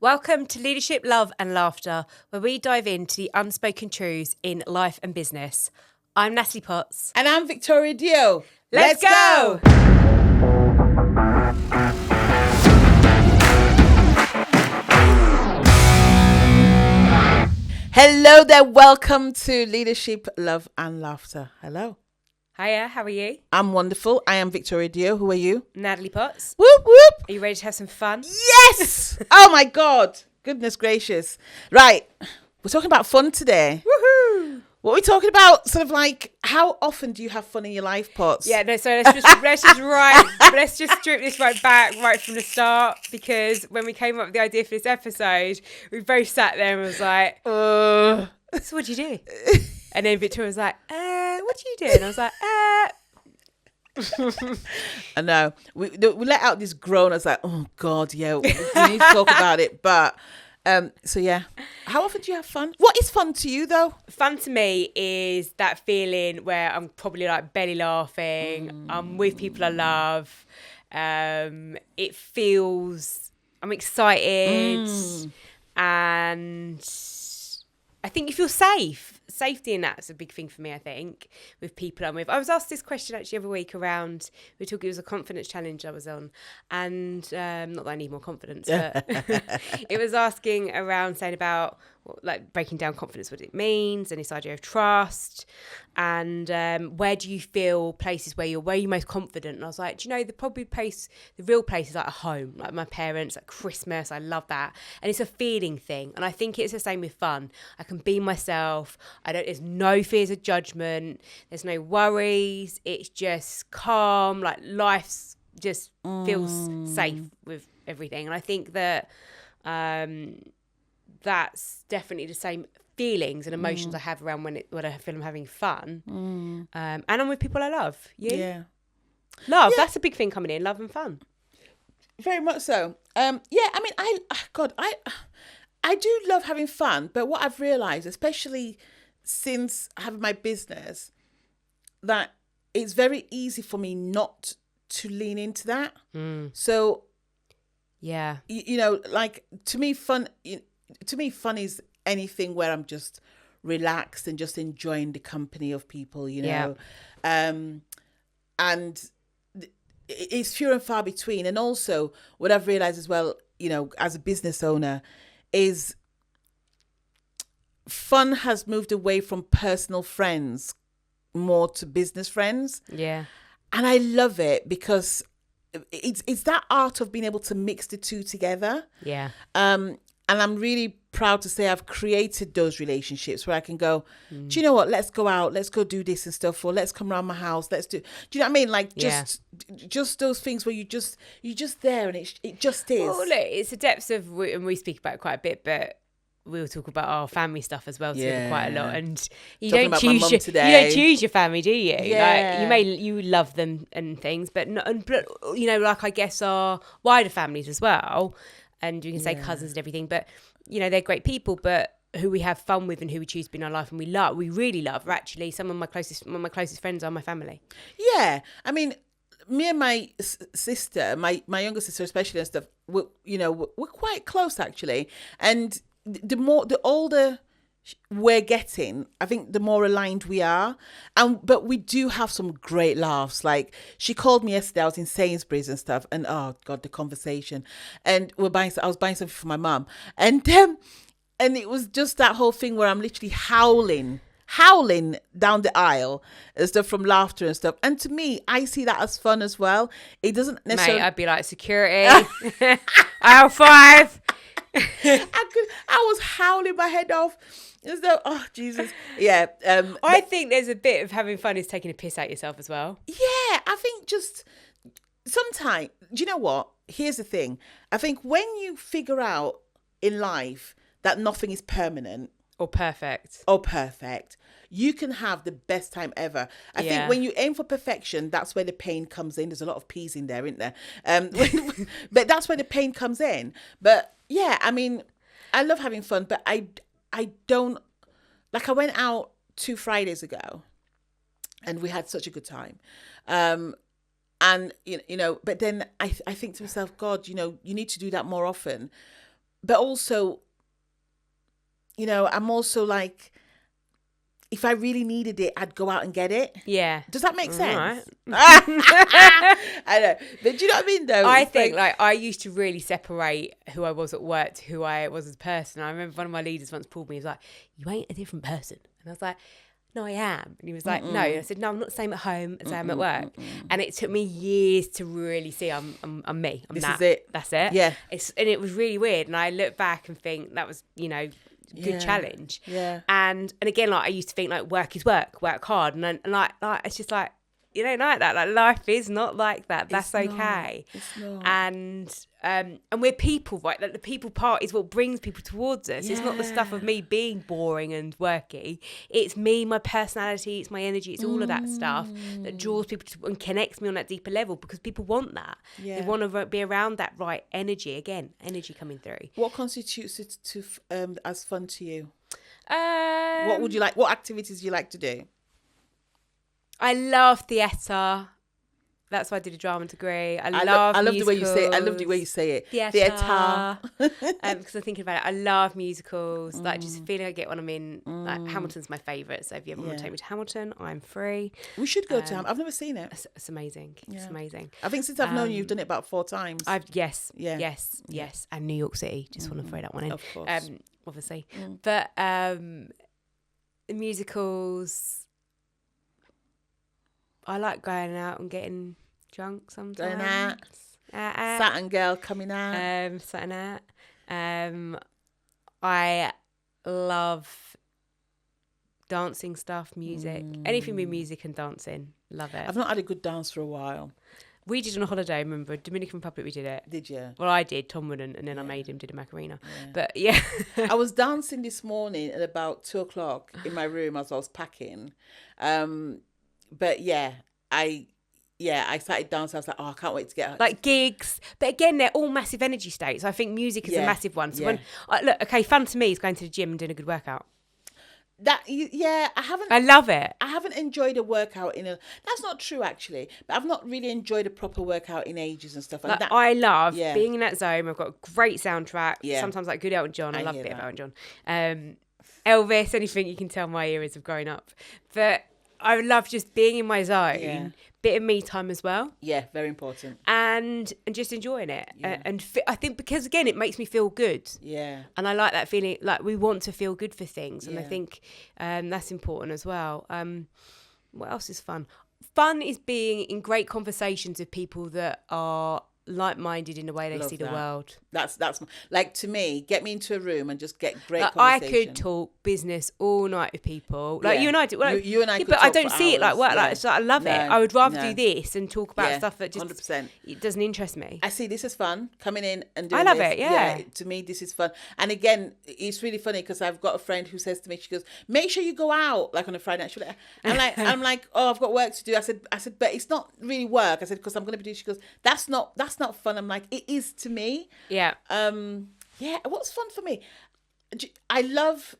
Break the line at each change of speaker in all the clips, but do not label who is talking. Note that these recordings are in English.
Welcome to Leadership, Love and Laughter, where we dive into the unspoken truths in life and business. I'm Natalie Potts.
And I'm Victoria Dioh.
Let's go!
Hello there. Welcome to Leadership, Love and Laughter. Hello.
Hiya, how are you?
I'm wonderful. I am Victoria Dioh. Who are you?
Natalie Potts.
Whoop, whoop.
Are you ready to have some fun?
Yes! Oh my God. Goodness gracious. Right. We're talking about fun today.
Woohoo!
What are we talking about? Sort of like, how often do you have fun in your life, Potts?
Yeah, no, so let's just strip this right back, right from the start, because when we came up with the idea for this episode, we both sat there and was like, so what do you do? And then Victoria was like, what do you do? And I was like,
I know. We let out this groan. I was like, oh God, yeah, we need to talk about it. But so yeah, how often do you have fun? What is fun to you though?
Fun to me is that feeling where I'm probably like belly laughing. I'm with people I love. It feels, I'm excited, and I think you feel safe. Safety in that's a big thing for me, I think, with people I'm with. I was asked this question actually every week around, it was a confidence challenge I was on, and not that I need more confidence, but it was asking around saying about like breaking down confidence, what it means, and this idea of trust, and where do you feel places where you're most confident? And I was like, do you know, the real place is like a home, like my parents, like Christmas, I love that, and it's a feeling thing, and I think it's the same with fun. I can be myself. There's no fears of judgment. There's no worries. It's just calm. Like life's just feels safe with everything. And I think that that's definitely the same feelings and emotions I have around when I feel I'm having fun. And I'm with people I love. You?
Yeah.
Love. Yeah. That's a big thing coming in. Love and fun.
Very much so. I mean, I do love having fun, but what I've realised, especially since having my business, that it's very easy for me not to lean into that. So,
yeah,
you know, like to me, fun is anything where I'm just relaxed and just enjoying the company of people, you know, and it's few and far between. And also, what I've realised as well, you know, as a business owner, is fun has moved away from personal friends more to business friends.
Yeah.
And I love it because it's that art of being able to mix the two together.
Yeah.
And I'm really proud to say I've created those relationships where I can go, do you know what? Let's go out. Let's go do this and stuff. Or let's come around my house. Do you know what I mean? Like just those things where you're just there and it just is.
Well, look, it's the depths of, and we speak about it quite a bit, but we'll talk about our family stuff as well together quite a lot. And you don't choose your family, do you?
Yeah.
Like you love them and things, but you know, like I guess our wider families as well. And you can say cousins and everything, but you know, they're great people, but who we have fun with and who we choose to be in our life and we really love are actually some of my closest friends are my family.
Yeah. I mean, me and my sister, my younger sister especially and stuff, we're quite close actually. And the older we're getting, I think the more aligned we are. But we do have some great laughs. Like she called me yesterday, I was in Sainsbury's and stuff, and oh God, the conversation. And I was buying something for my mum. And it was just that whole thing where I'm literally howling down the aisle and stuff from laughter and stuff. And to me, I see that as fun as well. It doesn't necessarily...
Mate, I'd be like, security, aisle 5.
I was howling my head off. As though, oh Jesus, yeah.
I think there's a bit of having fun is taking a piss at yourself as well.
Yeah, I think just sometimes. Do you know what? Here's the thing. I think when you figure out in life that nothing is permanent
or perfect,
you can have the best time ever. I think when you aim for perfection, that's where the pain comes in. There's a lot of peas in there, isn't there? But that's where the pain comes in. But yeah, I mean, I love having fun, but I don't, like I went out 2 Fridays ago and we had such a good time. And, you know, but then I think to myself, God, you know, you need to do that more often. but also, you know, I'm also like, if I really needed it, I'd go out and get it.
Yeah.
Does that make sense?
Right.
I know. But do you know what I mean, though?
I
It's
think, like, I used to really separate who I was at work to who I was as a person. I remember one of my leaders once pulled me, he was like, you ain't a different person. And I was like, no, I am. And he was like, no. And I said, no, I'm not the same at home as I am at work. And it took me years to really see I'm me.
This
that.
is it.
That's it.
Yeah.
And it was really weird. And I look back and think that was, you know, good challenge.
Yeah.
And again, like, I used to think, like, work is work hard. And like it's just like, you don't like that. Like, life is not like that. That's okay.
It's not.
And we're people, right? Like, the people part is what brings people towards us. It's not the stuff of me being boring and worky. It's me, my personality, it's my energy, it's all of that stuff that draws people to, and connects me on that deeper level, because people want that.
Yeah.
They want to be around that right energy. Again, energy coming through.
What constitutes it to as fun to you?
What
What would you like? What activities do you like to do?
I love theatre. That's why I did a drama degree. I love
the way you say it. I love the way you say it.
Theatre. Because I'm thinking about it. I love musicals. Like, just feeling I get when I'm in. Like, Hamilton's my favourite. So if you ever want to take me to Hamilton, I'm free.
We should go to Hamilton. I've never seen it.
It's amazing. It's amazing.
I think since I've known you, you've done it about 4 times.
Yes. And New York City. Just want to throw that one in.
Of course.
Obviously. But musicals, I like going out and getting drunk sometimes.
Going out. Saturn girl coming out.
Saturn out. I love dancing stuff, music. Anything with music and dancing. Love it.
I've not had a good dance for a while.
We did on a holiday, remember? Dominican Republic, we did it.
Did you?
Well, I did. Tom wouldn't, and then I made him did a Macarena. But yeah.
I was dancing this morning at about 2:00 in my room as I was packing. But I started dancing. I was like, oh, I can't wait to get out.
Like gigs. But again, they're all massive energy states. I think music is a massive one. So fun to me is going to the gym and doing a good workout.
I haven't.
I love it.
I haven't enjoyed a workout that's not true actually, but I've not really enjoyed a proper workout in ages and stuff. And
I love being in that zone. I've got a great soundtrack.
Yeah.
Sometimes like good Elton John. I love a bit of Elton John. Elvis, anything you can tell my ears of growing up. But I love just being in my zone, bit of me time as well.
Yeah, very important.
And just enjoying it. I think because, again, it makes me feel good.
Yeah.
And I like that feeling, like we want to feel good for things. And I think that's important as well. What else is fun? Fun is being in great conversations with people that are like-minded in the way they see the world.
That's like, to me, get me into a room and just get great
like,
conversation.
I could talk business all night with people, like you and I do. Like,
you and I, could
but
talk
I don't
for
see
hours.
it like work. Like, so I love it. I would rather do this and talk about stuff that just
100%.
It doesn't interest me.
I see this is fun, coming in and doing
I love
this.
it. Yeah,
to me this is fun. And again, it's really funny because I've got a friend who says to me, she goes, "Make sure you go out like on a Friday night." She's like, I'm like, "Oh, I've got work to do." I said, but it's not really work. I said, because I'm going to be doing. She goes, "That's not fun." I'm like, it is to me.
Yeah.
What's fun for me? I love.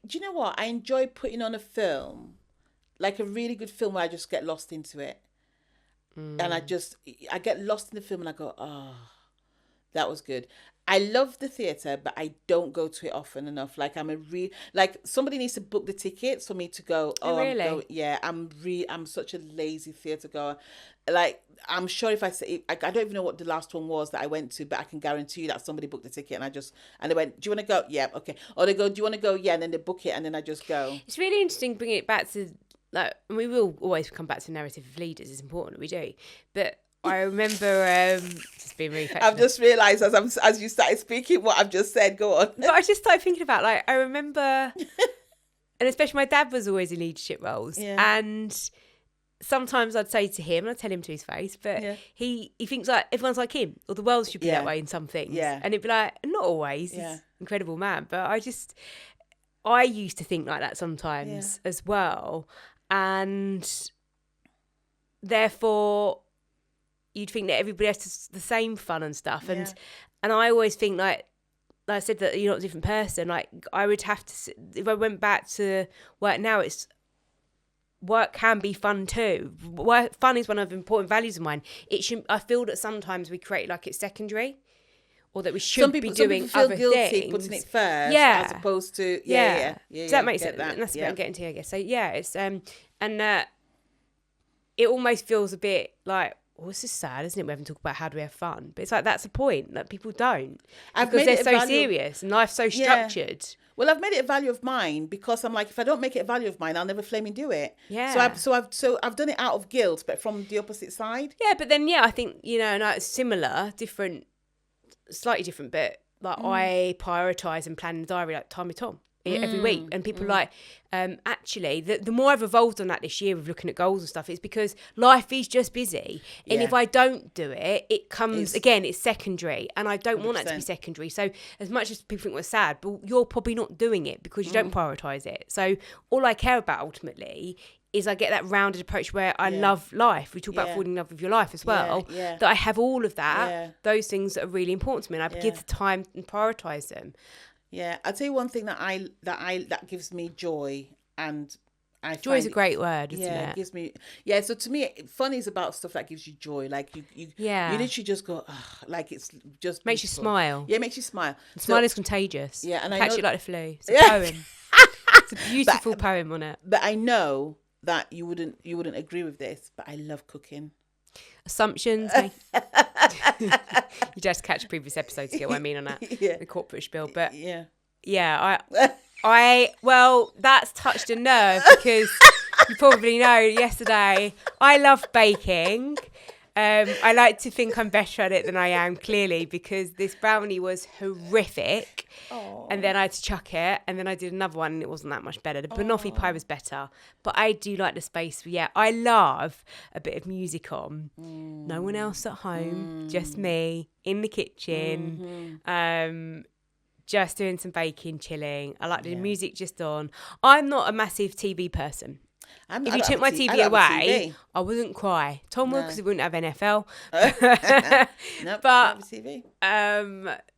Do you know what? I enjoy putting on a film, like a really good film where I just get lost into it. And I get lost in the film and I go, oh, that was good. I love the theatre, but I don't go to it often enough. Like somebody needs to book the tickets for me to go. Oh, really? I'm such a lazy theatre goer. Like, I'm sure if I say, I don't even know what the last one was that I went to, but I can guarantee you that somebody booked the ticket and they went, "Do you want to go?" Yeah, okay. Or they go, "Do you want to go?" Yeah, and then they book it and then I just go. It's
really interesting bringing it back to, like, and we will always come back to narrative of leaders. It's important, we do. But I remember just being really
I've just realised as you started speaking what I've just said. Go on.
But I just started thinking about, like, I remember, and especially my dad was always in leadership roles, and sometimes I'd say to him, and I'd tell him to his face, but he thinks like everyone's like him, or the world should be that way in some things. Yeah. And it'd be like, not always. He's an incredible man, but I used to think like that sometimes as well, and therefore you'd think that everybody has the same fun and stuff, and I always think like I said, that you're not a different person. Like, I would have to, if I went back to work now, work can be fun too. Fun is one of the important values of mine. I feel that sometimes we create like it's secondary, or that we should be doing
feel
other
guilty
things.
putting it first,
as
opposed to
Does that make sense?
That.
And that's what I'm getting to, I guess. So it's it almost feels a bit like, well, this is sad, isn't it? We haven't talked about how do we have fun, but it's like that's the point that people don't, because they're so serious and life's so structured.
Well, I've made it a value of mine because I'm like, if I don't make it a value of mine, I'll never flaming do it.
Yeah.
So I've done it out of guilt, but from the opposite side.
Yeah, but then I think it's similar, different, slightly different, but like I prioritise and plan the diary like time with Tom every week, and people like actually the more I've evolved on that this year with looking at goals and stuff, is because life is just busy, and if I don't do it, it comes again, it's secondary, and I don't 100%. Want that to be secondary. So as much as people think we're sad, but you're probably not doing it because you don't prioritise it. So all I care about ultimately is I get that rounded approach where I love life. We talk about falling in love with your life as well. That I have all of that, those things that are really important to me, and I give the time and prioritise them.
Yeah, I'll tell you one thing that gives me joy, and
joy is a great word, isn't it?
Yeah, it gives me. Yeah, so to me, fun is about stuff that gives you joy. Like you literally just go, like it's just
makes
beautiful.
You smile.
Yeah, it makes you smile.
Smile is contagious.
Yeah, and
catch it like the flu. It's a poem. It's a beautiful poem on it.
But I know that you wouldn't agree with this, but I love cooking.
Assumptions. You just catch previous episodes to get what I mean on that. The corporate spiel. But well, that's touched a nerve because you probably know yesterday I love baking. I like to think I'm better at it than I am, clearly, because this brownie was horrific. Aww. And then I had to chuck it, and then I did another one and it wasn't that much better. The banoffee pie was better, but I do like the space. I love a bit of music on. No one else at home, just me in the kitchen. Just doing some baking, chilling. I like the music just on. I'm not a massive TV person. If you took my TV away, I wouldn't cry. Tom would, because he wouldn't have NFL.
Nope,
but
TV.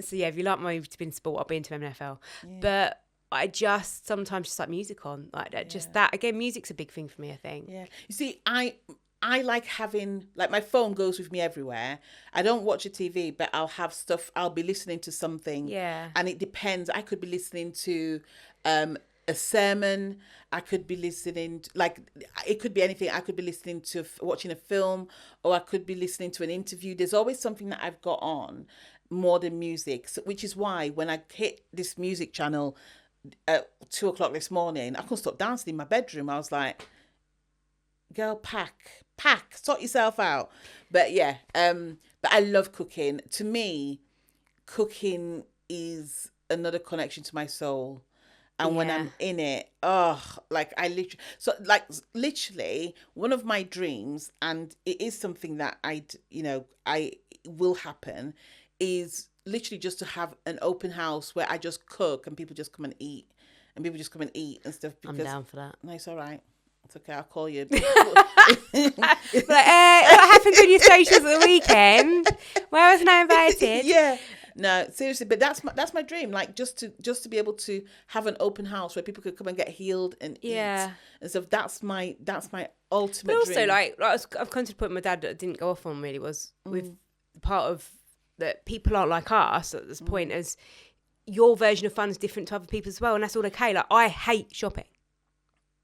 So if you like my spin sport, I'll be into NFL. But I just sometimes just like music on, like that. Just that again, music's a big thing for me, I think.
Yeah. You see, I like having, like, my phone goes with me everywhere. I don't watch a TV, but I'll have stuff. I'll be listening to something. Yeah. And it depends. I could be listening to a sermon. I could be listening to, like, it could be anything. I could be listening to watching a film, or I could be listening to an interview. There's always something that I've got on more than music, so, which is why when I hit this music channel at 2:00 this morning, I couldn't stop dancing in my bedroom. I was like, girl, pack, sort yourself out. But but I love cooking. To me, cooking is another connection to my soul. And when I'm in it, like literally one of my dreams, and it is something that I will happen, is literally just to have an open house where I just cook and people just come and eat, and stuff. Because,
I'm down for that.
No, it's all right. It's okay. I'll call you.
What happened on your socials at the weekend? Where wasn't I invited?
Yeah. No, seriously, but that's my dream. Like just to be able to have an open house where people could come and get healed and eat and stuff. That's my ultimate. But
also,
dream.
I've come to the point my dad didn't go off on really was with part of that people aren't like us at this point, as your version of fun is different to other people as well, and that's all okay. Like, I hate shopping.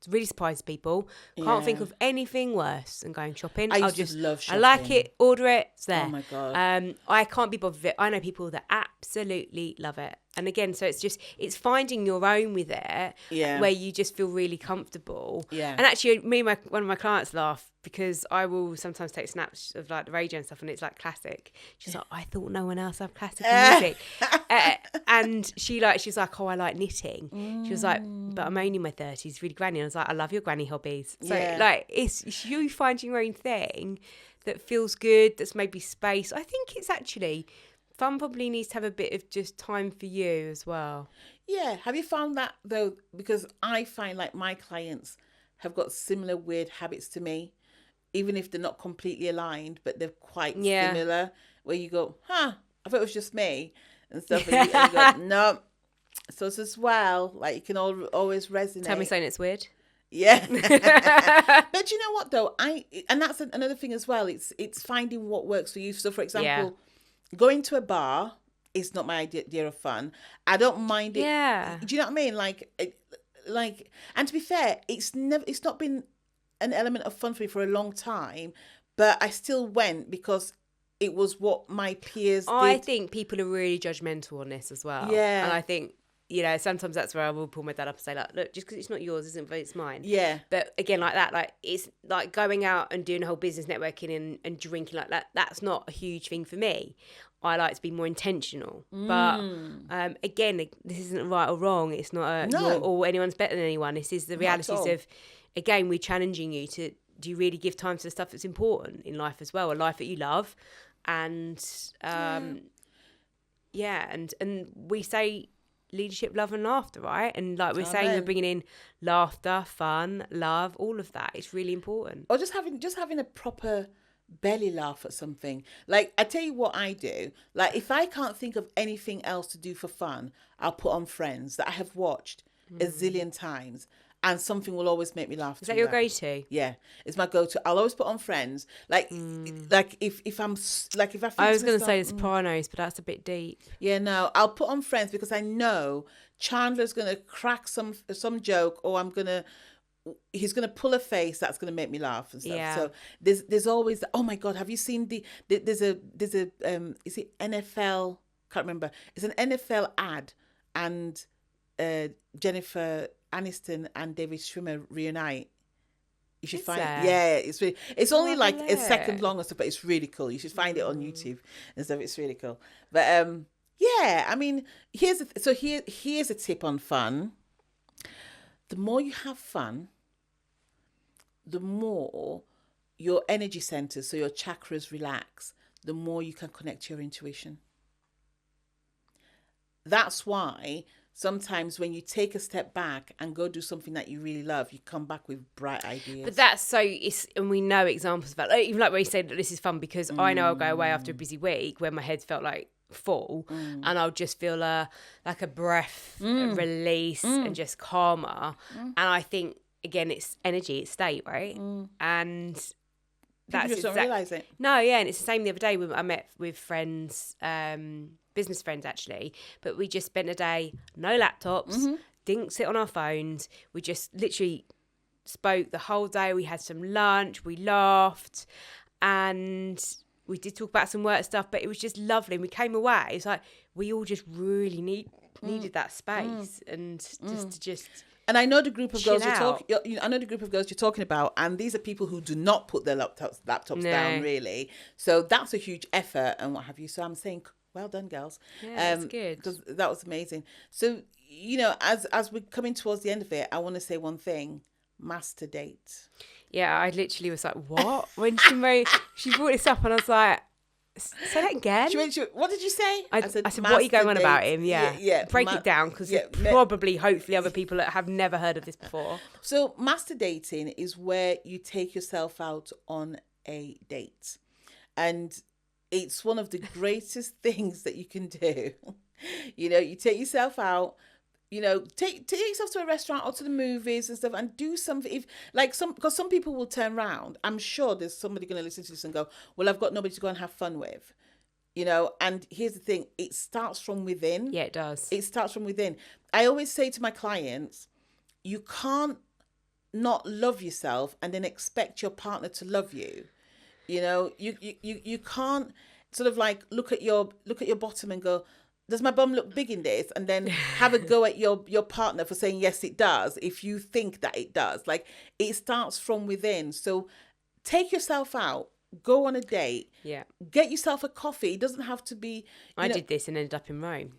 It really surprises people. Can't think of anything worse than going shopping.
I just love shopping.
I like it, order it, it's there.
Oh my God.
I can't be bothered with it. I know people that absolutely love it. And again, so it's finding your own with it, where you just feel really comfortable. Yeah. And actually, one of my clients laugh because I will sometimes take snaps of like the radio and stuff, and it's like classic. She's like, I thought no one else had classical music. And she's like, oh, I like knitting. She was like, but I'm only in my 30s, really granny. And I was like, I love your granny hobbies. So like, it's you finding your own thing that feels good, that's maybe space. I think it's actually... fun probably needs to have a bit of just time for you as well. Yeah. Have you found that though? Because I find like my clients have got similar weird habits to me, even if they're not completely aligned, but they're quite similar, where you go, I thought it was just me and stuff. And you go, no. So it's as well, like you can always resonate. Tell me something that's weird. Yeah. But you know what though? And that's another thing as well. It's finding what works for you. So for example, going to a bar
is not my idea of fun. I don't mind it.
Yeah.
Do you know what I mean? Like, and to be fair, it's not been an element of fun for me for a long time, but I still went because it was what my peers did.
I think people are really judgmental on this as well.
Yeah.
And I think, sometimes that's where I will pull my dad up and say, like, look, just because it's not yours isn't, but it's mine.
Yeah.
But again, like that, like, it's like going out and doing a whole business networking and drinking like that. That's not a huge thing for me. I like to be more intentional. But again, this isn't right or wrong. It's not or anyone's better than anyone. This is the realities of, again, we're challenging you to, do you really give time to the stuff that's important in life as well, a life that you love? And and we say leadership, love and laughter, right? And like we're saying, we're bringing in laughter, fun, love, all of that. It's really important.
Or just having a proper belly laugh at something. Like, I tell you what I do. Like, if I can't think of anything else to do for fun, I'll put on Friends that I have watched a zillion times. And something will always make me laugh.
Is that your go-to?
Yeah, it's my go-to. I'll always put on Friends. Like if I'm like if I.
I was going to say The Sopranos, but that's a bit deep.
Yeah, no, I'll put on Friends because I know Chandler's going to crack some joke, or he's going to pull a face that's going to make me laugh and stuff.
Yeah.
So there's always, oh my God, have you seen there's a is it NFL? Can't remember. It's an NFL ad, and Jennifer Aniston and David Schwimmer reunite. You should find it. Yeah, it's only like a second long or stuff, but it's really cool. You should find it on YouTube and stuff. It's really cool. But yeah, I mean, here's a tip on fun. The more you have fun, the more your energy centers, so your chakras, relax, the more you can connect to your intuition. That's why sometimes when you take a step back and go do something that you really love, you come back with bright ideas.
But that's and we know examples of that. Like, even like when you say that this is fun, because I know I'll go away after a busy week where my head's felt like full, and I'll just feel like a breath, a release, and just calmer. And I think, again, it's energy, it's state, right? And
that's just don't realise it.
No, yeah, and it's the same the other day when I met with friends, business friends actually, but we just spent a day, no laptops, didn't sit on our phones. We just literally spoke the whole day. We had some lunch, we laughed, and we did talk about some work stuff, but it was just lovely. And we came away, it's like we all just really needed that space and just
And I know the group of girls you're talking about, and these are people who do not put their laptops down, really. So that's a huge effort and what have you. So I'm saying, well done, girls.
Yeah, that's good.
Because that was amazing. So, as we're coming towards the end of it, I want to say one thing: master date.
Yeah, I literally was like, what? When she brought this up, and I was like, say that again.
What did you say?
I said, what are you going on about him? Yeah. Break it down, because hopefully other people that have never heard of this before.
So master dating is where you take yourself out on a date. And it's one of the greatest things that you can do. You take yourself out, take yourself to a restaurant or to the movies and stuff, and do something. Because some people will turn around. I'm sure there's somebody going to listen to this and go, well, I've got nobody to go and have fun with. And here's the thing, it starts from within.
Yeah, it does.
It starts from within. I always say to my clients, you can't not love yourself and then expect your partner to love you. You can't sort of like look at your bottom and go, does my bum look big in this? And then have a go at your partner for saying, yes, it does, if you think that it does. Like, it starts from within. So take yourself out, go on a date, get yourself a coffee. It doesn't have to be...
I did this and ended up in Rome.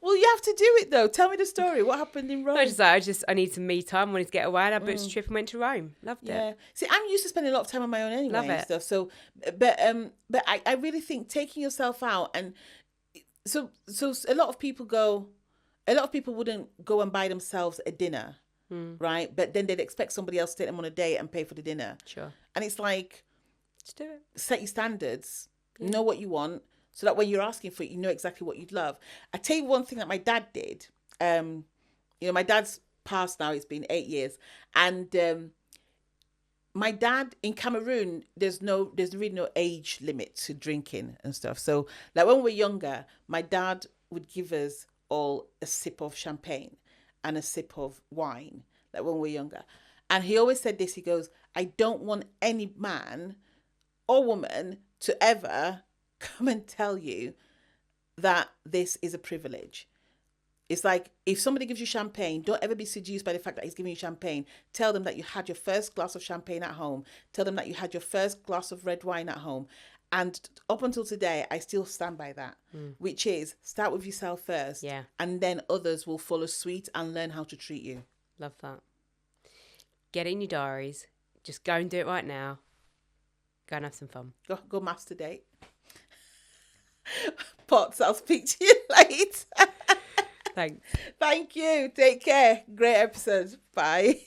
Well, you have to do it though. Tell me the story. What happened in Rome?
I need some me time. Wanted to get away, and I booked a trip and went to Rome. Loved it.
See, I'm used to spending a lot of time on my own anyway.
Love it.
And stuff. So, but I really think taking yourself out, and so a lot of people wouldn't go and buy themselves a dinner, right? But then they'd expect somebody else to take them on a date and pay for the dinner.
Sure.
And it's like,
just do it.
Set your standards. Know what you want. So that when you're asking for it, you know exactly what you'd love. I tell you one thing that my dad did. My dad's passed now. It's been 8 years. And my dad in Cameroon, there's really no age limit to drinking and stuff. So like when we were younger, my dad would give us all a sip of champagne and a sip of wine, like when we were younger. And he always said this, he goes, I don't want any man or woman to ever come and tell you that this is a privilege. It's like, if somebody gives you champagne, don't ever be seduced by the fact that he's giving you champagne. Tell them that you had your first glass of champagne at home. Tell them that you had your first glass of red wine at home. And up until today, I still stand by that, which is start with yourself first.
Yeah.
And then others will follow suit and learn how to treat you.
Love that. Get in your diaries. Just go and do it right now. Go and have some fun.
Go master date. Potts, I'll speak to you later.
Thanks.
Thank you. Take care. Great episode. Bye.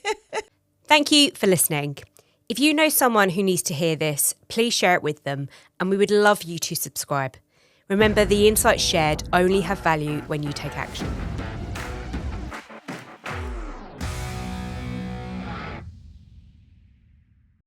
Thank you for listening. If you know someone who needs to hear this, please share it with them, and we would love you to subscribe. Remember, the insights shared only have value when you take action.